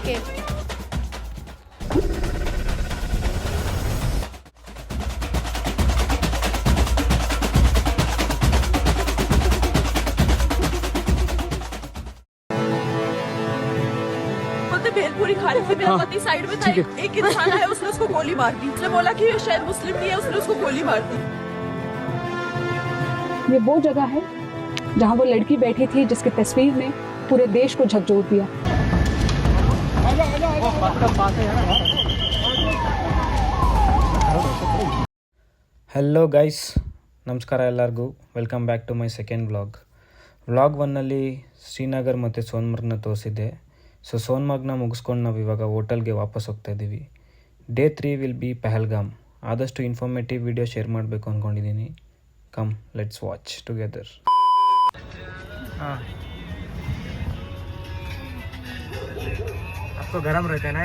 के। भेलपुरी खा रहे थे, मेरा पति साइड में था, एक इंसान आया, उसने उसको गोली मार दी। उसने बोला कि ये शायद मुस्लिम नहीं है, उसने उसको गोली मार दी। ये वो जगह है जहाँ वो लड़की बैठी थी जिसकी तस्वीर ने पूरे देश को झकझोर दिया। ಹಲೋ ಗೈಸ್, ನಮಸ್ಕಾರ ಎಲ್ಲರಿಗೂ. Welcome back to my second vlog 1ನಲ್ಲಿ ಶ್ರೀನಗರ್ ಮತ್ತು ಸೋನ್ಮರ್ಗ್ನ ತೋರಿಸಿದ್ದೆ. ಸೊ ಸೋನ್ಮರ್ಗ್ನ ಮುಗಿಸ್ಕೊಂಡು ನಾವು ಇವಾಗ ಹೋಟೆಲ್ಗೆ ವಾಪಸ್ ಹೋಗ್ತಾ ಇದ್ದೀವಿ. Day 3 will be Pahalgam. ಆದಷ್ಟು ಇನ್ಫಾರ್ಮೇಟಿವ್ ವಿಡಿಯೋ ಶೇರ್ ಮಾಡಬೇಕು ಅಂದ್ಕೊಂಡಿದ್ದೀನಿ. Come let's watch together. आपको गरम रहता है ना,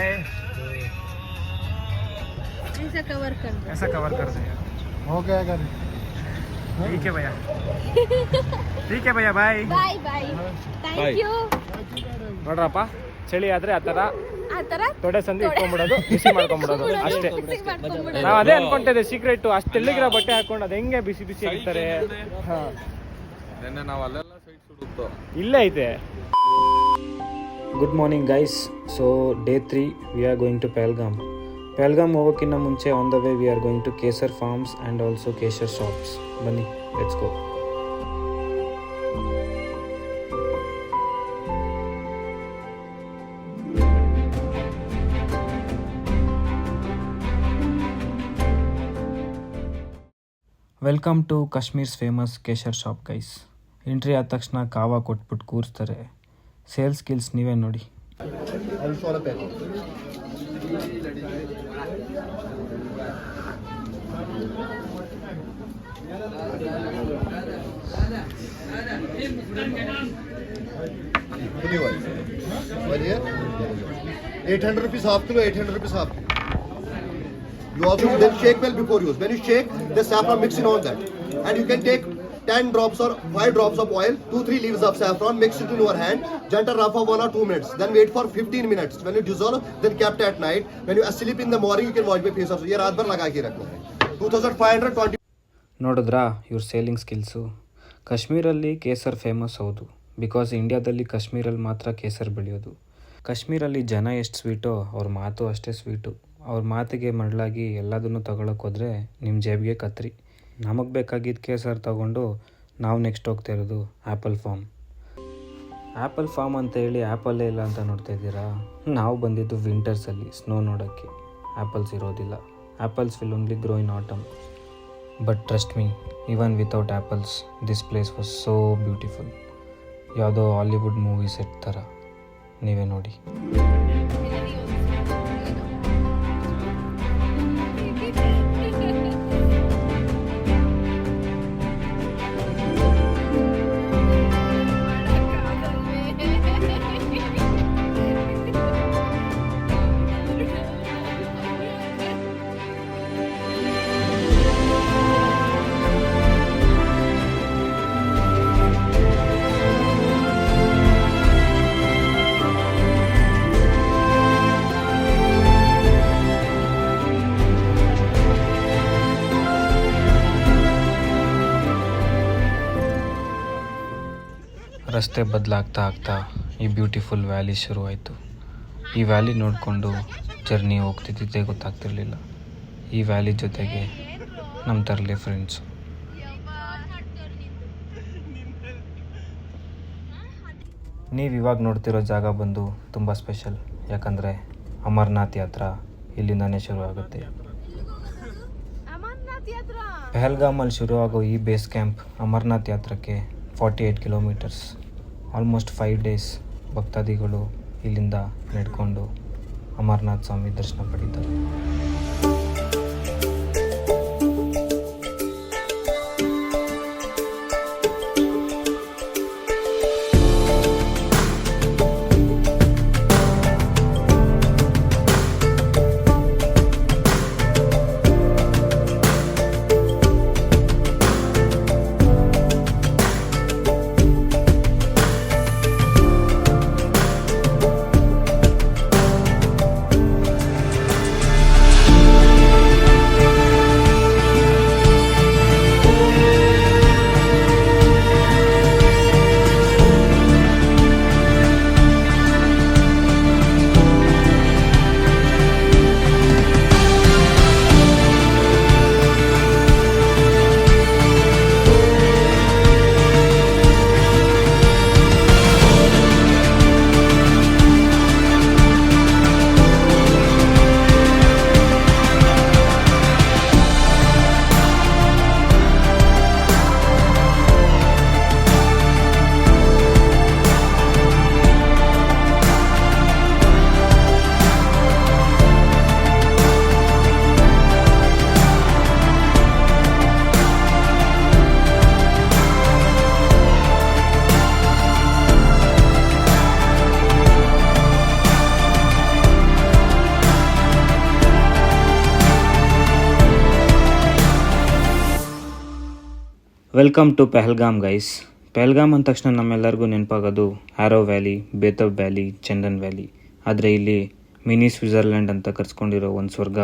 ऐसा कवर कर दो, ऐसा कवर कर दे. हो गया कर. ठीक है भैया, ठीक है भैया, bye bye bye, thank you. ನೋಡ್ರಪ್ಪ, ಚಳಿ ಆದ್ರೆ ಆ ಥರ ತೊಡೆ ಸಂದಿ ಇಟ್ಕೊಂಡ್ಬಿಡೋದು, ಬಿಸಿ ಮಾಡ್ಕೊಂಡ್ಬಿಡೋದು ಅಷ್ಟೇ. ನಾವು ಅದೇ ಅನ್ಕೊಂತಿದ್ದೆ ಸೀಕ್ರೆಟ್. ಅಷ್ಟು ತೆಳ್ಳಗಿರೋ ಬಟ್ಟೆ ಹಾಕೊಂಡು ಅದು ಹೆಂಗೆ ಬಿಸಿ ಬಿಸಿ ಇರ್ತಾರೆ. ನಾವು ಅಲ್ಲೆಲ್ಲ ಸೈಡ್ ಸುಡುತ್ತೋ ಇಲ್ಲೇ ಐತೆ. Good morning guys. So day 3 we are going to Pahalgam ಹೋಗೋಕ್ಕಿಂತ ಮುಂಚೆ on the way we are going to kesar farms and also kesar shops. ಬನ್ನಿ, let's go. Welcome to Kashmir's famous kesar shop guys. Entry ಆದ ತಕ್ಷಣ ಕಾವಾ ಕೊಟ್ಬಿಟ್ಟು ಕೂರಿಸ್ತಾರೆ. ಸೇಲ್ಸ್ ಸ್ಕಿಲ್ಸ್ ನೀವೇ ನೋಡಿ. ₹800 half kilo, ₹800 half kilo. You also then shake well before use. When you shake, the saffron mix in on that, and you can take 10 drops or 5 drops of oil, 2-3 leaves of saffron, mix it in your hand, gentle rub for 1 or 2 minutes, then wait for 15 minutes. When you dissolve, then kept at night. When you sleep in the morning, you can wash your face also. ये रात भर लगा के रखना है. 2520. ನೋಡಿದ್ರಾ ಇವ್ರ selling skills. ಕಾಶ್ಮೀರಲ್ಲಿ Kesar famous ಹೌದು, ಬಿಕಾಸ್ ಇಂಡಿಯಾದಲ್ಲಿ ಕಾಶ್ಮೀರಲ್ಲಿ ಮಾತ್ರ ಕೇಸರ್ ಬೆಳೆಯೋದು. ಕಾಶ್ಮೀರಲ್ಲಿ ಜನ ಎಷ್ಟು ಸ್ವೀಟೋ ಅವ್ರ ಮಾತು ಅಷ್ಟೇ ಸ್ವೀಟು. ಅವ್ರ ಮಾತಿಗೆ ಮರಳಾಗಿ ಎಲ್ಲದನ್ನು ತಗೊಳಕ್ಕೆ ಹೋದರೆ ನಿಮ್ಮ ಜೇಬಿಗೆ ಕತ್ರಿ. ನಮಗೆ ಬೇಕಾಗಿದ್ದ ಕೇಸರ್ ತಗೊಂಡು ನಾವು ನೆಕ್ಸ್ಟ್ ಹೋಗ್ತಾ ಇರೋದು ಆ್ಯಪಲ್ ಫಾರ್ಮ್ ಅಂತ ಹೇಳಿ ಆ್ಯಪಲ್ಲೇ ಇಲ್ಲ ಅಂತ ನೋಡ್ತಾ ಇದ್ದೀರಾ. ನಾವು ಬಂದಿದ್ದು ವಿಂಟರ್ಸಲ್ಲಿ ಸ್ನೋ ನೋಡೋಕ್ಕೆ. ಆ್ಯಪಲ್ಸ್ ಇರೋದಿಲ್ಲ. Apples will only grow in atom. But trust me, even without apples this place was so beautiful. ಯಾವುದೋ ಹಾಲಿವುಡ್ ಮೂವಿ ಸೆಟ್ ಥರ. ನೀವೇ ನೋಡಿ. ರಸ್ತೆ ಬದಲಾಗ್ತಾ ಆಗ್ತಾ ಈ ಬ್ಯೂಟಿಫುಲ್ ವ್ಯಾಲಿ ಶುರುವಾಯಿತು. ಈ ವ್ಯಾಲಿ ನೋಡಿಕೊಂಡು ಜರ್ನಿ ಹೋಗ್ತಿದ್ದಿದ್ದೇ ಗೊತ್ತಾಗ್ತಿರ್ಲಿಲ್ಲ. ಈ ವ್ಯಾಲಿ ಜೊತೆಗೆ ನಮ್ಮ ತರಲೆ ಫ್ರೆಂಡ್ಸು. ನೀವು ಇವಾಗ ನೋಡ್ತಿರೋ ಜಾಗ ಬಂದು ತುಂಬ ಸ್ಪೆಷಲ್. ಯಾಕಂದರೆ ಅಮರ್ನಾಥ್ ಯಾತ್ರಾ ಇಲ್ಲಿಂದನೇ ಶುರು ಆಗುತ್ತೆ. ಪಹಲ್ಗಾಮಲ್ಲಿ ಶುರುವಾಗೋ ಈ ಬೇಸ್ ಕ್ಯಾಂಪ್ ಅಮರ್ನಾಥ್ ಯಾತ್ರಕ್ಕೆ 48 ಕಿಲೋಮೀಟರ್ಸ್. ಆಲ್ಮೋಸ್ಟ್ 5 ಡೇಸ್ ಭಕ್ತಾದಿಗಳು ಇಲ್ಲಿಂದ ನಡ್ಕೊಂಡು ಅಮರನಾಥ ಸ್ವಾಮಿ ದರ್ಶನ ಪಡೀತಾರೆ. Welcome to Pahalgam guys. Pahalgam ಅಂದ ತಕ್ಷಣ ನಮ್ಮೆಲ್ಲರಿಗೂ ನೆನಪಾಗೋದು Aru valley, Betaab valley, Chandan valley. ಆದರೆ ಇಲ್ಲಿ ಮಿನಿ ಸ್ವಿಟ್ಜರ್ಲ್ಯಾಂಡ್ ಅಂತ ಕರೆಸ್ಕೊಂಡಿರೋ ಒಂದು ಸ್ವರ್ಗ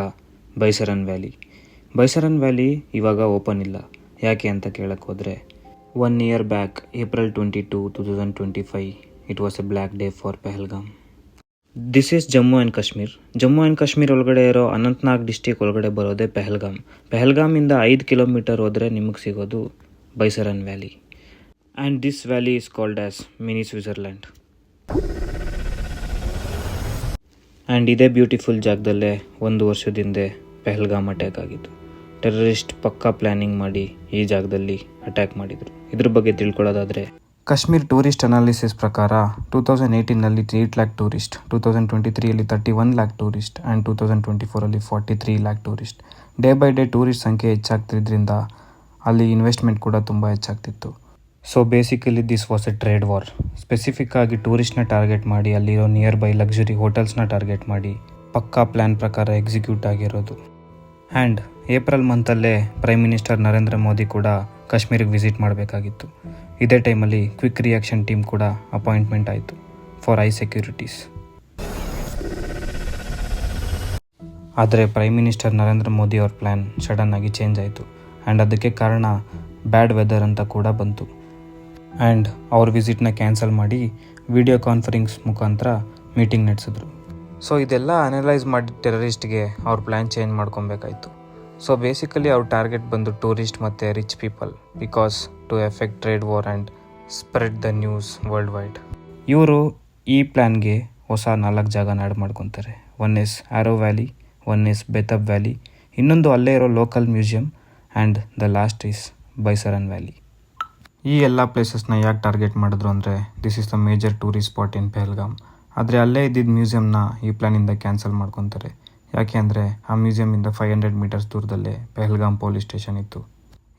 ಬೈಸರನ್ ವ್ಯಾಲಿ. ಬೈಸರನ್ ವ್ಯಾಲಿ ಇವಾಗ ಓಪನ್ ಇಲ್ಲ. ಯಾಕೆ ಅಂತ ಕೇಳಕ್ಕೆ ಹೋದರೆ 1 year back April 22, 2025 it was a black day for Pahalgam. This is Jammu and Kashmir. Jammu and Kashmir ಒಳಗಡೆ ಇರೋ ಅನಂತನಾಗ್ ಡಿಸ್ಟಿಕ್ ಒಳಗಡೆ ಬರೋದೇ ಪೆಹಲ್ಗಾಮ್. ಪೆಹಲ್ಗಾಮಿಂದ 5 kilometers ಹೋದರೆ ನಿಮಗೆ ಸಿಗೋದು Baisaran valley. And this valley is called as mini Switzerland. And ಇದೇ ಬ್ಯೂಟಿಫುಲ್ ಜಾಗದಲ್ಲೇ 1 ವರ್ಷದ ಪೆಹಲ್ಗಾಮ್ ಅಟ್ಯಾಕ್ ಆಗಿತ್ತು. ಟೆರರಿಸ್ಟ್ ಪಕ್ಕಾ ಪ್ಲ್ಯಾನಿಂಗ್ ಮಾಡಿ ಈ ಜಾಗದಲ್ಲಿ ಅಟ್ಯಾಕ್ ಮಾಡಿದರು. ಇದ್ರ ಬಗ್ಗೆ ತಿಳ್ಕೊಳ್ಳೋದಾದರೆ, ಕಾಶ್ಮೀರ್ ಟೂರಿಸ್ಟ್ ಅನಾಲಿಸಿಸ್ ಪ್ರಕಾರ 2018 8 lakh tourist, 2023 31 lakh tourist and 2024 43 lakh tourist. Day by day tourist ಸಂಖ್ಯೆ ಹೆಚ್ಚಾಗ್ತಿದ್ರಿಂದ ಅಲ್ಲಿ ಇನ್ವೆಸ್ಟ್ಮೆಂಟ್ ಕೂಡ ತುಂಬ ಹೆಚ್ಚಾಗ್ತಿತ್ತು. So basically this was a trade war. Specific ಆಗಿ ಟೂರಿಸ್ಟ್ನ ಟಾರ್ಗೆಟ್ ಮಾಡಿ ಅಲ್ಲಿರೋ ನಿಯರ್ ಬೈ ಲಕ್ಸುರಿ ಹೋಟೆಲ್ಸ್ನ ಟಾರ್ಗೆಟ್ ಮಾಡಿ ಪಕ್ಕಾ ಪ್ಲ್ಯಾನ್ ಪ್ರಕಾರ ಎಕ್ಸಿಕ್ಯೂಟ್ ಆಗಿರೋದು. ಆ್ಯಂಡ್ ಏಪ್ರಿಲ್ ಮಂತಲ್ಲೇ ಪ್ರೈಮ್ ಮಿನಿಸ್ಟರ್ ನರೇಂದ್ರ ಮೋದಿ ಕೂಡ ಕಾಶ್ಮೀರಿಗೆ ವಿಸಿಟ್ ಮಾಡಬೇಕಾಗಿತ್ತು. ಇದೇ ಟೈಮಲ್ಲಿ ಕ್ವಿಕ್ ರಿಯಾಕ್ಷನ್ ಟೀಮ್ ಕೂಡ ಅಪಾಯಿಂಟ್ಮೆಂಟ್ ಆಯಿತು ಫಾರ್ ಐ ಸೆಕ್ಯೂರಿಟೀಸ್. ಆದರೆ ಪ್ರೈಮ್ ಮಿನಿಸ್ಟರ್ ನರೇಂದ್ರ ಮೋದಿ ಅವ್ರ ಪ್ಲ್ಯಾನ್ ಸಡನ್ನಾಗಿ ಚೇಂಜ್ ಆಯಿತು. ಆ್ಯಂಡ್ ಅದಕ್ಕೆ ಕಾರಣ ಬ್ಯಾಡ್ ವೆದರ್ ಅಂತ ಕೂಡ ಬಂತು. ಆ್ಯಂಡ್ ಅವ್ರ ವಿಸಿಟ್ನ ಕ್ಯಾನ್ಸಲ್ ಮಾಡಿ ವಿಡಿಯೋ ಕಾನ್ಫರೆನ್ಸ್ ಮುಖಾಂತರ ಮೀಟಿಂಗ್ ನಡೆಸಿದ್ರು. ಸೊ ಇದೆಲ್ಲ ಅನಲೈಸ್ ಮಾಡಿ ಟೆರರಿಸ್ಟ್ಗೆ ಅವ್ರ ಪ್ಲ್ಯಾನ್ ಚೇಂಜ್ ಮಾಡ್ಕೊಬೇಕಾಯ್ತು. ಸೊ ಬೇಸಿಕಲಿ ಅವ್ರ ಟಾರ್ಗೆಟ್ ಬಂದು ಟೂರಿಸ್ಟ್ ಮತ್ತು rich people, because to effect trade war and spread the news worldwide. ಇವರು ಈ ಪ್ಲ್ಯಾನ್ಗೆ ಹೊಸ 4 ಜಾಗನ ಆ್ಯಡ್ ಮಾಡ್ಕೊತಾರೆ. 1 is Aru valley, 1 is Betaab valley, ಇನ್ನೊಂದು ಅಲ್ಲೇ ಇರೋ local museum, and the last is Baisaran valley. ಈ ಎಲ್ಲ ಪ್ಲೇಸಸ್ನ ಯಾಕೆ ಟಾರ್ಗೆಟ್ ಮಾಡಿದ್ರು ಅಂದರೆ this is the major tourist spot in Pahalgam. ಆದರೆ ಅಲ್ಲೇ ಇದ್ದಿದ್ದ ಮ್ಯೂಸಿಯಂನ ಈ ಪ್ಲ್ಯಾನಿಂದ ಕ್ಯಾನ್ಸಲ್ ಮಾಡ್ಕೊತಾರೆ. ಯಾಕೆ ಅಂದರೆ ಆ ಮ್ಯೂಸಿಯಮಿಂದ 500 meters ದೂರದಲ್ಲೇ ಪೆಹಲ್ಗಾಮ್ ಪೊಲೀಸ್ ಸ್ಟೇಷನ್ ಇತ್ತು.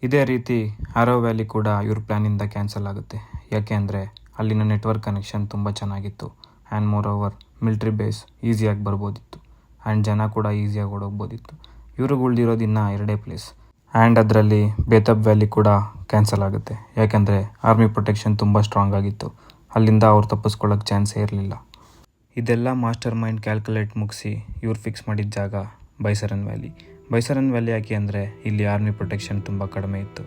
ಇದೇ ರೀತಿ ಆರೋ ವ್ಯಾಲಿ ಕೂಡ ಇವ್ರ ಪ್ಲ್ಯಾನಿಂದ ಕ್ಯಾನ್ಸಲ್ ಆಗುತ್ತೆ. ಯಾಕೆ ಅಂದರೆ ಅಲ್ಲಿನ ನೆಟ್ವರ್ಕ್ ಕನೆಕ್ಷನ್ ತುಂಬ ಚೆನ್ನಾಗಿತ್ತು. And more over military base ಈಸಿಯಾಗಿ ಬರ್ಬೋದಿತ್ತು. ಆ್ಯಂಡ್ ಜನ ಕೂಡ ಈಸಿಯಾಗಿ ಓಡೋಗ್ಬೋದಿತ್ತು. ಇವ್ರಿಗೆ ಉಳಿದಿರೋದು ಇನ್ನೂ 2 ಪ್ಲೇಸ್. ಆ್ಯಂಡ್ ಅದರಲ್ಲಿ ಬೇತಬ್ ವ್ಯಾಲಿ ಕೂಡ ಕ್ಯಾನ್ಸಲ್ ಆಗುತ್ತೆ. ಯಾಕೆಂದರೆ ಆರ್ಮಿ ಪ್ರೊಟೆಕ್ಷನ್ ತುಂಬ ಸ್ಟ್ರಾಂಗ್ ಆಗಿತ್ತು. ಅಲ್ಲಿಂದ ಅವ್ರು ತಪ್ಪಿಸ್ಕೊಳ್ಳೋಕ್ಕೆ ಚಾನ್ಸೇ ಇರಲಿಲ್ಲ. ಇದೆಲ್ಲ ಮಾಸ್ಟರ್ ಮೈಂಡ್ ಕ್ಯಾಲ್ಕುಲೇಟ್ ಮುಗಿಸಿ ಇವ್ರು ಫಿಕ್ಸ್ ಮಾಡಿದ ಜಾಗ ಬೈಸರನ್ ವ್ಯಾಲಿ. ಬೈಸರನ್ ವ್ಯಾಲಿ ಯಾಕೆ ಅಂದರೆ ಇಲ್ಲಿ ಆರ್ಮಿ ಪ್ರೊಟೆಕ್ಷನ್ ತುಂಬ ಕಡಿಮೆ ಇತ್ತು.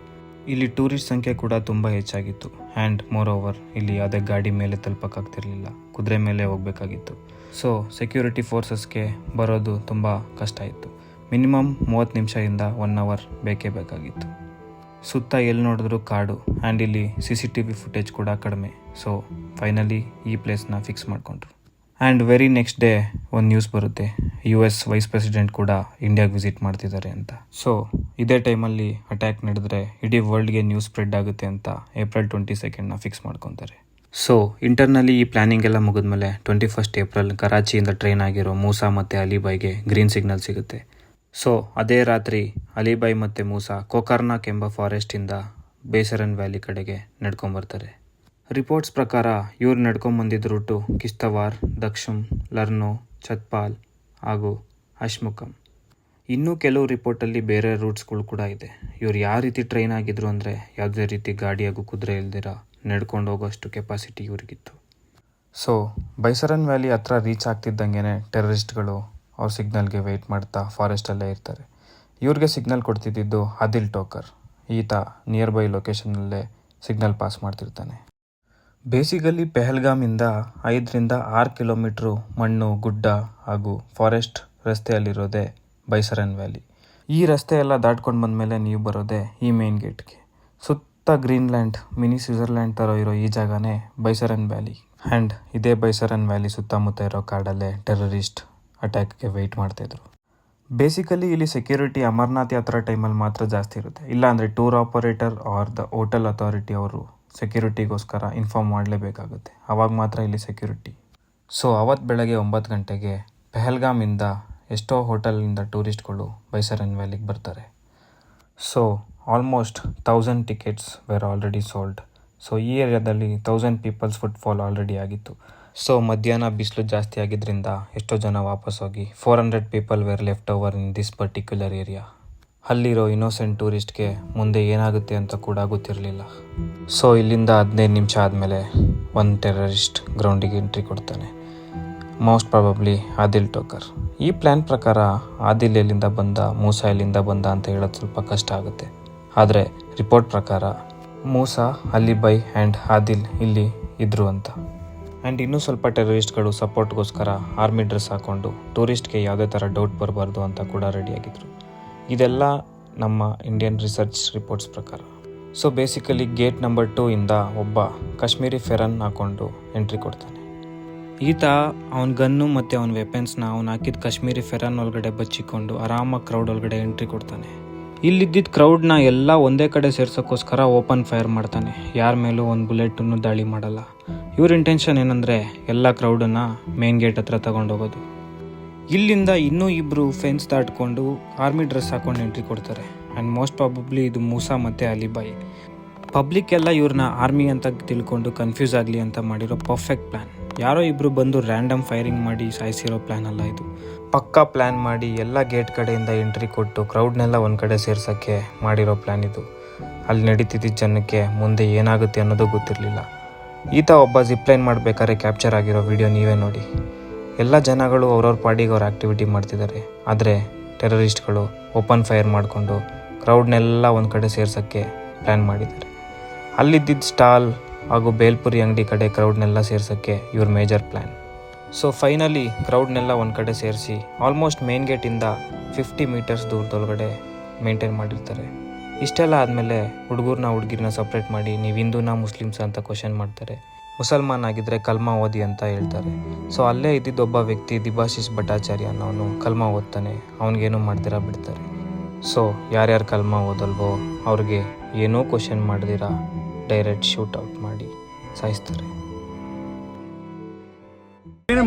ಇಲ್ಲಿ ಟೂರಿಸ್ಟ್ ಸಂಖ್ಯೆ ಕೂಡ ತುಂಬ ಹೆಚ್ಚಾಗಿತ್ತು. ಆ್ಯಂಡ್ ಮೋರ್ ಓವರ್ ಇಲ್ಲಿ ಯಾವುದೇ ಗಾಡಿ ಮೇಲೆ ತಲುಪಕ್ಕಾಗ್ತಿರ್ಲಿಲ್ಲ, ಕುದುರೆ ಮೇಲೆ ಹೋಗಬೇಕಾಗಿತ್ತು. ಸೊ ಸೆಕ್ಯೂರಿಟಿ ಫೋರ್ಸಸ್ಗೆ ಬರೋದು ತುಂಬ ಕಷ್ಟ ಇತ್ತು. ಮಿನಿಮಮ್ 30 ನಿಮಿಷದಿಂದ 1 hour ಬೇಕೇ ಬೇಕಾಗಿತ್ತು. ಸುತ್ತ ಎಲ್ಲಿ ನೋಡಿದ್ರು ಕಾಡು, ಆ್ಯಂಡ್ ಇಲ್ಲಿ CCTV ಫುಟೇಜ್ ಕೂಡ ಕಡಿಮೆ. ಸೊ ಫೈನಲಿ ಈ ಪ್ಲೇಸ್ನ ಫಿಕ್ಸ್ ಮಾಡಿಕೊಂಡ್ರು. ಆ್ಯಂಡ್ ವೆರಿ ನೆಕ್ಸ್ಟ್ ಡೇ ಒಂದು ನ್ಯೂಸ್ ಬರುತ್ತೆ, US ವೈಸ್ ಪ್ರೆಸಿಡೆಂಟ್ ಕೂಡ ಇಂಡಿಯಾಗೆ ವಿಸಿಟ್ ಮಾಡ್ತಿದ್ದಾರೆ ಅಂತ. ಸೊ ಇದೇ ಟೈಮಲ್ಲಿ ಅಟ್ಯಾಕ್ ನಡೆದ್ರೆ ಇಡೀ ವರ್ಲ್ಡ್ಗೆ ನ್ಯೂಸ್ ಸ್ಪ್ರೆಡ್ ಆಗುತ್ತೆ ಅಂತ April 22 ಫಿಕ್ಸ್ ಮಾಡ್ಕೊತಾರೆ. ಸೊ ಇಂಟರ್ನಲ್ಲಿ ಈ ಪ್ಲ್ಯಾನಿಂಗ್ ಎಲ್ಲ ಮುಗಿದ್ಮೇಲೆ 21 April ಕರಾಚಿಯಿಂದ ಟ್ರೈನ್ ಆಗಿರೋ ಮೂಸಾ ಮತ್ತು ಅಲಿಬಾಯ್ಗೆ ಗ್ರೀನ್ ಸಿಗ್ನಲ್ ಸಿಗುತ್ತೆ. ಸೊ ಅದೇ ರಾತ್ರಿ ಅಲಿಬಾಯ್ ಮತ್ತು ಮೂಸಾ ಕೋಕರ್ನಾಕ್ ಎಂಬ ಫಾರೆಸ್ಟಿಂದ ಬೈಸರನ್ ವ್ಯಾಲಿ ಕಡೆಗೆ ನಡ್ಕೊಂಬರ್ತಾರೆ. ರಿಪೋರ್ಟ್ಸ್ ಪ್ರಕಾರ ಇವ್ರು ನಡ್ಕೊಂಬಂದಿದ್ದ ರೂಟು ಕಿಶ್ತವಾರ್, ದಕ್ಷುಮ್, ಲರ್ನೋ, ಛತ್ಪಾಲ್ ಹಾಗೂ ಅಶ್ಮುಕಮ್. ಇನ್ನೂ ಕೆಲವು ರಿಪೋರ್ಟಲ್ಲಿ ಬೇರೆ ರೂಟ್ಸ್ಗಳು ಕೂಡ ಇದೆ. ಇವ್ರು ಯಾವ ರೀತಿ ಟ್ರೈನ್ ಆಗಿದ್ರು ಅಂದರೆ ಯಾವುದೇ ರೀತಿ ಗಾಡಿ ಹಾಗೂ ಕುದುರೆ ಇಲ್ದಿರ ನಡ್ಕೊಂಡು ಹೋಗೋಷ್ಟು ಕೆಪಾಸಿಟಿ ಇವ್ರಿಗಿತ್ತು. ಸೊ ಬೈಸರನ್ ವ್ಯಾಲಿ ಹತ್ರ ರೀಚ್ ಆಗ್ತಿದ್ದಂಗೆ ಟೆರರಿಸ್ಟ್ಗಳು ಅವ್ರ ಸಿಗ್ನಲ್ಗೆ ವೆಯ್ಟ್ ಮಾಡ್ತಾ ಫಾರೆಸ್ಟಲ್ಲೇ ಇರ್ತಾರೆ. ಇವ್ರಿಗೆ ಸಿಗ್ನಲ್ ಕೊಡ್ತಿದ್ದಿದ್ದು ಆದಿಲ್ ಟೋಕರ್. ಈತ ನಿಯರ್ ಬೈ ಲೊಕೇಶನ್ನಲ್ಲೇ ಸಿಗ್ನಲ್ ಪಾಸ್ ಮಾಡ್ತಿರ್ತಾನೆ. ಬೇಸಿಕಲಿ ಪೆಹಲ್ಗಾಮಿಂದ 5 to 6 kilometers ಮಣ್ಣು, ಗುಡ್ಡ ಹಾಗೂ ಫಾರೆಸ್ಟ್ ರಸ್ತೆಯಲ್ಲಿರೋದೇ ಬೈಸರನ್ ವ್ಯಾಲಿ. ಈ ರಸ್ತೆ ಎಲ್ಲ ದಾಟ್ಕೊಂಡು ಬಂದಮೇಲೆ ನೀವು ಬರೋದೇ ಈ ಮೇನ್ ಗೇಟ್ಗೆ. ಸುತ್ತ ಗ್ರೀನ್ಲ್ಯಾಂಡ್, ಮಿನಿ ಸ್ವಿಟ್ಜರ್ಲ್ಯಾಂಡ್ ಥರ ಇರೋ ಈ ಜಾಗನೇ ಬೈಸರನ್ ವ್ಯಾಲಿ. ಆ್ಯಂಡ್ ಇದೇ ಬೈಸರನ್ ವ್ಯಾಲಿ ಸುತ್ತಮುತ್ತ ಇರೋ ಕಾಡಲ್ಲೇ ಟೆರರಿಸ್ಟ್ ಅಟ್ಯಾಕ್ಗೆ ವೆಯ್ಟ್ ಮಾಡ್ತಾಯಿದ್ರು. ಬೇಸಿಕಲಿ ಇಲ್ಲಿ ಸೆಕ್ಯೂರಿಟಿ ಅಮರ್ನಾಥ್ ಯಾತ್ರಾ ಟೈಮಲ್ಲಿ ಮಾತ್ರ ಜಾಸ್ತಿ ಇರುತ್ತೆ. ಇಲ್ಲಾಂದರೆ tour operator are the hotel authority ಅವರು ಸೆಕ್ಯೂರಿಟಿಗೋಸ್ಕರ ಇನ್ಫಾರ್ಮ್ ಮಾಡಲೇಬೇಕಾಗುತ್ತೆ. ಆವಾಗ ಮಾತ್ರ ಇಲ್ಲಿ ಸೆಕ್ಯೂರಿಟಿ. ಸೊ ಅವತ್ತು ಬೆಳಗ್ಗೆ 9 ಗಂಟೆಗೆ ಪೆಹಲ್ಗಾಮಿಂದ ಎಷ್ಟೋ ಹೋಟೆಲಿಂದ ಟೂರಿಸ್ಟ್ಗಳು ಬೈಸರನ್ ವ್ಯಾಲಿಗೆ ಬರ್ತಾರೆ. So almost 1000 tickets were already sold. So ಈ ಏರಿಯಾದಲ್ಲಿ 1000 people's ಫುಟ್ಫಾಲ್ ಆಲ್ರೆಡಿ ಆಗಿತ್ತು. ಸೊ ಮಧ್ಯಾಹ್ನ ಬಿಸಿಲು ಜಾಸ್ತಿ ಆಗಿದ್ದರಿಂದ ಎಷ್ಟೋ ಜನ ವಾಪಸ್ ಹೋಗಿ 400 people were left over in this particular area. ಅಲ್ಲಿರೋ ಇನ್ನೋಸೆಂಟ್ ಟೂರಿಸ್ಟ್ಗೆ ಮುಂದೆ ಏನಾಗುತ್ತೆ ಅಂತ ಕೂಡ ಗೊತ್ತಿರಲಿಲ್ಲ. ಸೊ ಇಲ್ಲಿಂದ 15 ನಿಮಿಷ ಆದಮೇಲೆ ಒಂದು ಟೆರರಿಸ್ಟ್ ಗ್ರೌಂಡಿಗೆ ಎಂಟ್ರಿ ಕೊಡ್ತಾನೆ. Most probably Adil Thoker. ಈ ಪ್ಲ್ಯಾನ್ ಪ್ರಕಾರ ಆದಿಲ್ ಎಲ್ಲಿಂದ ಬಂದ, ಮೂಸಾ ಎಲ್ಲಿಂದ ಬಂದ ಅಂತ ಹೇಳೋದು ಸ್ವಲ್ಪ ಕಷ್ಟ ಆಗುತ್ತೆ. ಆದರೆ ರಿಪೋರ್ಟ್ ಪ್ರಕಾರ ಮೂಸಾ, ಅಲಿಬೈ ಆ್ಯಂಡ್ ಆದಿಲ್ ಇಲ್ಲಿ ಇದ್ದರು ಅಂತ. ಆ್ಯಂಡ್ ಇನ್ನೂ ಸ್ವಲ್ಪ ಟೆರರಿಸ್ಟ್ಗಳು ಸಪೋರ್ಟ್ಗೋಸ್ಕರ ಆರ್ಮಿ ಡ್ರೆಸ್ ಹಾಕ್ಕೊಂಡು ಟೂರಿಸ್ಟ್ಗೆ ಯಾವುದೇ ಥರ ಡೌಟ್ ಬರಬಾರ್ದು ಅಂತ ಕೂಡ ರೆಡಿಯಾಗಿದ್ದರು. ಇದೆಲ್ಲ ನಮ್ಮ ಇಂಡಿಯನ್ ರಿಸರ್ಚ್ ರಿಪೋರ್ಟ್ಸ್ ಪ್ರಕಾರ. ಸೊ ಬೇಸಿಕಲಿ ಗೇಟ್ ನಂಬರ್ 2 ಇಂದ ಒಬ್ಬ ಕಾಶ್ಮೀರಿ ಫೆರನ್ ಹಾಕ್ಕೊಂಡು ಎಂಟ್ರಿ ಕೊಡ್ತಾನೆ. ಈತ ಅವನ ಗನ್ನು ಮತ್ತು ಅವನ ವೆಪನ್ಸ್ನ ಅವನು ಹಾಕಿದ ಕಾಶ್ಮೀರಿ ಫೆರನ್ ಒಳಗಡೆ ಬಚ್ಚಿಕೊಂಡು ಆರಾಮಾಗಿ ಕ್ರೌಡ್ ಒಳಗಡೆ ಎಂಟ್ರಿ ಕೊಡ್ತಾನೆ. ಇಲ್ಲಿದ್ದಿದ್ದ ಕ್ರೌಡ್ನ ಎಲ್ಲ ಒಂದೇ ಕಡೆ ಸೇರ್ಸೋಕ್ಕೋಸ್ಕರ ಓಪನ್ ಫೈರ್ ಮಾಡ್ತಾನೆ. ಯಾರ ಮೇಲೂ ಒಂದು ಬುಲೆಟನ್ನು ದಾಳಿ ಮಾಡಲ್ಲ. ಇವ್ರ ಇಂಟೆನ್ಷನ್ ಏನಂದರೆ ಎಲ್ಲ ಕ್ರೌಡನ್ನು ಮೇನ್ ಗೇಟ್ ಹತ್ರ ತಗೊಂಡೋಗೋದು. ಇಲ್ಲಿಂದ ಇನ್ನೂ ಇಬ್ಬರು ಫೆನ್ಸ್ ದಾಟ್ಕೊಂಡು ಆರ್ಮಿ ಡ್ರೆಸ್ ಹಾಕೊಂಡು ಎಂಟ್ರಿ ಕೊಡ್ತಾರೆ. ಆ್ಯಂಡ್ ಮೋಸ್ಟ್ ಪ್ರಾಬಬ್ಲಿ ಇದು ಮೂಸಾ ಮತ್ತು ಅಲಿಬೈ. ಪಬ್ಲಿಕ್ ಎಲ್ಲ ಇವ್ರನ್ನ ಆರ್ಮಿ ಅಂತ ತಿಳ್ಕೊಂಡು ಕನ್ಫ್ಯೂಸ್ ಆಗಲಿ ಅಂತ ಮಾಡಿರೋ ಪರ್ಫೆಕ್ಟ್ ಪ್ಲ್ಯಾನ್. ಯಾರೋ ಇಬ್ಬರು ಬಂದು ರ್ಯಾಂಡಮ್ ಫೈರಿಂಗ್ ಮಾಡಿ ಸಾಯಿಸಿರೋ ಪ್ಲ್ಯಾನ್ ಅಲ್ಲ ಇದು. ಪಕ್ಕಾ ಪ್ಲ್ಯಾನ್ ಮಾಡಿ ಎಲ್ಲ ಗೇಟ್ ಕಡೆಯಿಂದ ಎಂಟ್ರಿ ಕೊಟ್ಟು ಕ್ರೌಡ್ನೆಲ್ಲ ಒಂದು ಕಡೆ ಸೇರ್ಸೋಕ್ಕೆ ಮಾಡಿರೋ ಪ್ಲ್ಯಾನ್ ಇದು. ಅಲ್ಲಿ ನಡೀತಿದ್ದ ಜನಕ್ಕೆ ಮುಂದೆ ಏನಾಗುತ್ತೆ ಅನ್ನೋದು ಗೊತ್ತಿರಲಿಲ್ಲ. ಈತ ಒಬ್ಬ ಜಿಪ್ಲೈನ್ ಮಾಡಬೇಕಾದ್ರೆ ಕ್ಯಾಪ್ಚರ್ ಆಗಿರೋ ವಿಡಿಯೋ ನೀವೇ ನೋಡಿ. ಎಲ್ಲ ಜನಗಳು ಅವ್ರವ್ರ ಪಾಡಿಗೆ ಅವ್ರ ಆ್ಯಕ್ಟಿವಿಟಿ ಮಾಡ್ತಿದ್ದಾರೆ. ಆದರೆ ಟೆರರಿಸ್ಟ್ಗಳು ಓಪನ್ ಫೈರ್ ಮಾಡಿಕೊಂಡು ಕ್ರೌಡ್ನೆಲ್ಲ ಒಂದು ಕಡೆ ಸೇರ್ಸೋಕ್ಕೆ ಪ್ಲ್ಯಾನ್ ಮಾಡಿದ್ದಾರೆ. ಅಲ್ಲಿದ್ದಿದ್ದ ಸ್ಟಾಲ್ ಹಾಗೂ ಬೇಲ್ಪುರಿ ಅಂಗಡಿ ಕಡೆ ಕ್ರೌಡ್ನೆಲ್ಲ ಸೇರ್ಸೋಕ್ಕೆ ಇವ್ರ ಮೇಜರ್ ಪ್ಲ್ಯಾನ್. ಸೊ ಫೈನಲಿ ಕ್ರೌಡ್ನೆಲ್ಲ ಒಂದು ಕಡೆ ಸೇರಿಸಿ ಆಲ್ಮೋಸ್ಟ್ ಮೇನ್ ಗೇಟಿಂದ 50 ಮೀಟರ್ಸ್ ದೂರದೊಳಗಡೆ ಮೇಂಟೈನ್ ಮಾಡಿರ್ತಾರೆ. ಇಷ್ಟೆಲ್ಲ ಆದಮೇಲೆ ಹುಡುಗಿರನ್ನ ಸಪ್ರೇಟ್ ಮಾಡಿ ನೀವು ಹಿಂದೂನಾ ಮುಸ್ಲಿಮ್ಸ್ ಅಂತ ಕ್ವಶನ್ ಮಾಡ್ತಾರೆ. ಮುಸಲ್ಮಾನ್ ಆಗಿದ್ದರೆ ಕಲ್ಮಾ ಓದಿ ಅಂತ ಹೇಳ್ತಾರೆ. ಸೊ ಅಲ್ಲೇ ಇದ್ದಿದ್ದೊಬ್ಬ ವ್ಯಕ್ತಿ ದಿಬಾಶಿಸ್ ಭಟ್ಟಾಚಾರ್ಯ ಅನ್ನೋನು ಕಲ್ಮಾ ಓದ್ತಾನೆ. ಅವನಿಗೇನು ಮಾಡ್ದಿರಾ ಬಿಡ್ತಾರೆ. ಸೊ ಯಾರ್ಯಾರು ಕಲ್ಮಾ ಓದಲ್ವೋ ಅವ್ರಿಗೆ ಏನೂ ಕ್ವಶನ್ ಮಾಡ್ದಿರಾ ಡೈರೆಕ್ಟ್ ಶೂಟ್ ಔಟ್ ಮಾಡಿ ಸಾಯಿಸ್ತಾರೆ.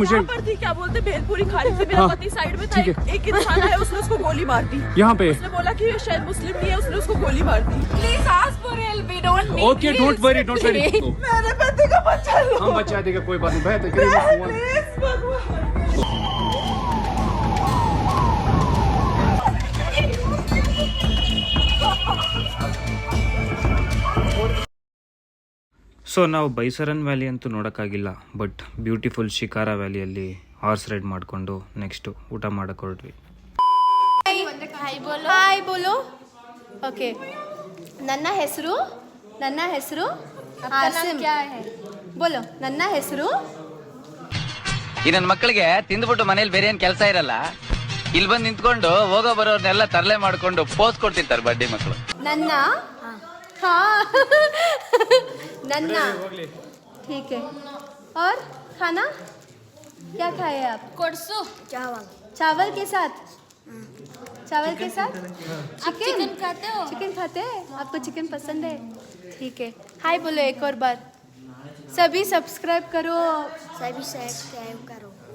मुझे क्या बोलते भेलपुरी खाने से मेरा पति साइड में था, एक इंसान आया उसने उसको गोली मार दी यहाँ पे. उसने बोला कि शायद मुस्लिम नहीं है, उसने उसको गोली मार दी. Please ask for help, we don't need. Okay, don't worry. मेरे पति का बच्चा लो. हम बचा देगा, कोई बात नहीं. बेहतर करेंगे. प्लीज भगवान. ಸೊ ನಾವು ಬೈಸರನ್ ವ್ಯಾಲಿ ಅಂತೂ ನೋಡೋಕ್ಕಾಗಿಲ್ಲ, ಬಟ್ ಬ್ಯೂಟಿಫುಲ್ ಶಿಕಾರಾ ವ್ಯಾಲಿಯಲ್ಲಿ ಹಾರ್ಸ್ ರೈಡ್ ಮಾಡಿಕೊಂಡು ನೆಕ್ಸ್ಟು ಊಟ ಮಾಡೋಕೆ ಹೊರಟ್ವಿ. ಹಾಯ್ ಬೋಲೋ. ಓಕೆ, ನನ್ನ ಹೆಸರು ಆಸಿಮ್. ಬೋಲೋ, ನನ್ನ ಹೆಸರು. ಈ ನನ್ನ ಮಕ್ಕಳಿಗೆ ತಿಂದ್ಬಿಟ್ಟು ಮನೇಲಿ ಬೇರೆ ಏನ್ ಕೆಲಸ ಇರಲ್ಲ, ಇಲ್ಲಿ ಬಂದು ನಿಂತ್ಕೊಂಡು ಹೋಗೋ ಬರೋರ್ನೆಲ್ಲ ತರಲೆ ಮಾಡ್ಕೊಂಡು ಪೋಸ್ ಕೊಡ್ತಿರ್ತಾರೆ ಬಡ್ಡಿ ಮಕ್ಕಳು. ನನ್ನ नन्ना. ठीक है. और खाना क्या खाए आप? कोर्सो. चावल के साथ चिकन खाते हो? चिकन खाते हैं? आपको चिकन पसंद है? ठीक है. हाय बोलो एक और बार. सभी सब्सक्राइब करो.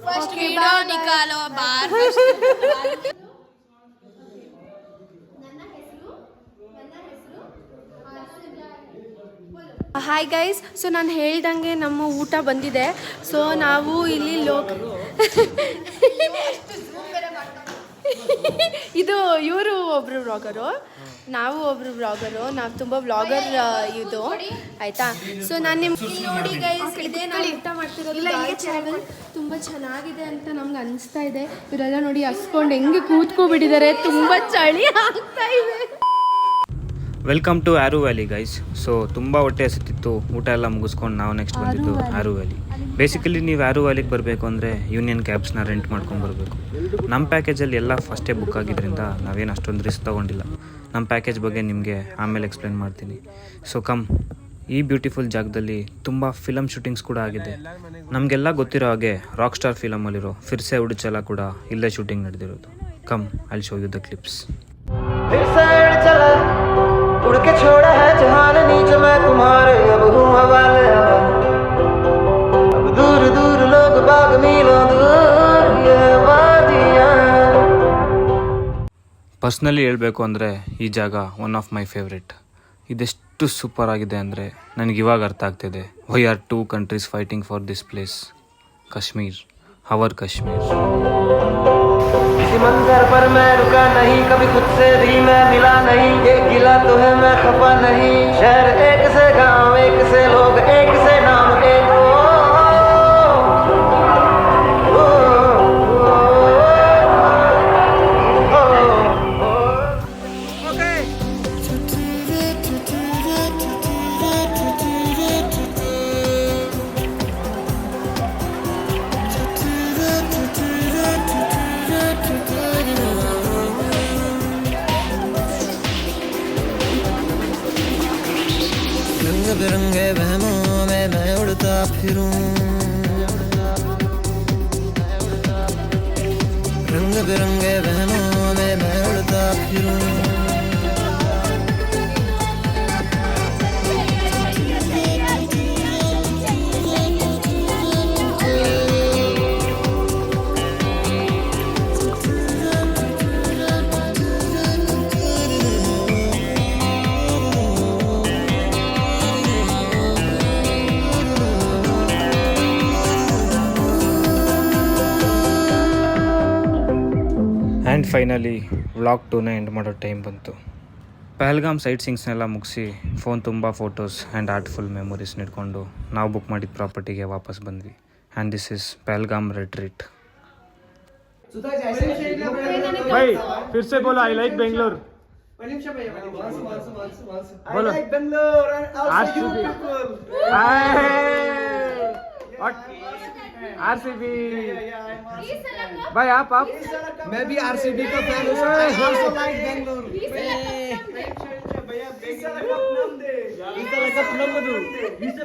फर्स्ट वीडियो निकालो बाहर. Hi guys. ಸೊ ನಾನು ಹೇಳ್ದಂಗೆ ನಮ್ಮ ಊಟ ಬಂದಿದೆ. ಸೊ ನಾವು ಇಲ್ಲಿ ಇದು ಇವರು ಒಬ್ಬರು ವ್ಲಾಗರು, ನಾವು ಒಬ್ಬರು ವ್ಲಾಗರು. ನಾವು ತುಂಬ ವ್ಲಾಗರ್ ಇದು ಆಯಿತಾ. ಸೊ ನಾನು ನಿಮ್ಗೆ ನೋಡಿ ಗೈಸ್, ಇದೇ ನಾವು ಊಟ ಮಾಡ್ತಿರೋದು ಚಾನಲ್. ತುಂಬ ಚೆನ್ನಾಗಿದೆ ಅಂತ ನಮ್ಗೆ ಅನಿಸ್ತಾ ಇದೆ. ಇವರೆಲ್ಲ ನೋಡಿ ಹಸ್ಕೊಂಡು ಹೆಂಗೆ ಕೂತ್ಕೊಬಿಟ್ಟಿದ್ದಾರೆ, ತುಂಬ ಚಳಿ ಆಗ್ತಾ ಇದೆ. ವೆಲ್ಕಮ್ ಟು ಆರು ವ್ಯಾಲಿ ಗೈಸ್. ಸೊ ತುಂಬ ಹೊಟ್ಟೆ ಹಸಿತಿತ್ತು, ಊಟ ಎಲ್ಲ ಮುಗಿಸ್ಕೊಂಡು ನಾವು ನೆಕ್ಸ್ಟ್ ಬಂದಿದ್ದು ಆರು ವ್ಯಾಲಿ. ಬೇಸಿಕಲಿ ನೀವು ಆರು ವ್ಯಾಲಿಗೆ ಬರಬೇಕು ಅಂದರೆ ಯೂನಿಯನ್ ಕ್ಯಾಬ್ಸ್ನ ರೆಂಟ್ ಮಾಡ್ಕೊಂಡು ಬರಬೇಕು. ನಮ್ಮ ಪ್ಯಾಕೇಜಲ್ಲಿ ಎಲ್ಲ ಫಸ್ಟೇ ಬುಕ್ ಆಗಿದ್ದರಿಂದ ನಾವೇನು ಅಷ್ಟೊಂದು ರಿಸ್ಕ್ ತೊಗೊಂಡಿಲ್ಲ. ನಮ್ಮ ಪ್ಯಾಕೇಜ್ ಬಗ್ಗೆ ನಿಮಗೆ ಆಮೇಲೆ ಎಕ್ಸ್ಪ್ಲೇನ್ ಮಾಡ್ತೀನಿ. ಸೊ ಈ ಬ್ಯೂಟಿಫುಲ್ ಜಾಗದಲ್ಲಿ ತುಂಬ ಫಿಲಮ್ ಶೂಟಿಂಗ್ಸ್ ಕೂಡ ಆಗಿದೆ. ನಮಗೆಲ್ಲ ಗೊತ್ತಿರೋ ಹಾಗೆ ರಾಕ್ ಸ್ಟಾರ್ ಫಿಲಮಲ್ಲಿರೋ ಫಿರ್ಸೆ ಉಡುಚಲ ಕೂಡ ಇಲ್ಲೇ ಶೂಟಿಂಗ್ ನಡೆದಿರೋದು. I show you the clips. उड़ के छोड़ा है जहान नीचे मैं तुम्हारे, अब हूँ हवाले अब दूर दूर लोग बाग मीलों दूर ये वादियां. ಪರ್ಸ್ನಲಿ ಹೇಳಬೇಕು ಅಂದರೆ ಈ ಜಾಗ ಒನ್ ಆಫ್ ಮೈ ಫೇವ್ರೆಟ್. ಇದೆಷ್ಟು ಸೂಪರ್ ಆಗಿದೆ ಅಂದರೆ ನನಗೆ ಇವಾಗ ಅರ್ಥ ಆಗ್ತಿದೆ why are 2 countries fighting for this place, Kashmir our Kashmir. मंजर पर मैं रुका नहीं, कभी खुद से भी मैं मिला नहीं, एक गिला तो है मैं खफा नहीं, शहर एक से गांव एक से लोग एक से नाम एक रंग बिरंगे वहमों में मैं उड़ता फिरूं, रंग बिरंगे वहमों में मैं उड़ता फिरूं। ಆ್ಯಂಡ್ ಫೈನಲಿ ವ್ಲಾಗ್ 2ನ ಎಂಡ್ ಮಾಡೋ ಟೈಮ್ ಬಂತು. ಪಹಲ್ಗಾಮ್ ಸೈಟ್ ಸೀಯಿಂಗ್ಸ್ನೆಲ್ಲ ಮುಗಿಸಿ ಫೋನ್ ತುಂಬ ಫೋಟೋಸ್ ಆ್ಯಂಡ್ ಆರ್ಟ್ಫುಲ್ ಮೆಮೊರೀಸ್ ಇಟ್ಕೊಂಡು ನಾವು ಬುಕ್ ಮಾಡಿದ ಪ್ರಾಪರ್ಟಿಗೆ ವಾಪಸ್ ಬಂದ್ವಿ. And this is Pahalgam retreat. भाई फिर से बोलो आई लाइक बेंगलोर। बोलो आरसीबी भाई आप मैं भी आरसीबी का फैन हूं।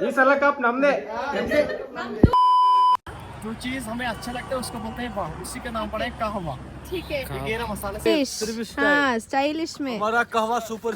ಈ ಸಲ ಕಪ್ ನಮ್ದೇ. जो चीज हमें अच्छा लगता है उसको बोलते हैं वाह, उसी का नाम पड़ा है कहवा। ठीक है, घेरा मसाला हाँ स्टाइलिश में हमारा कहवा सुपर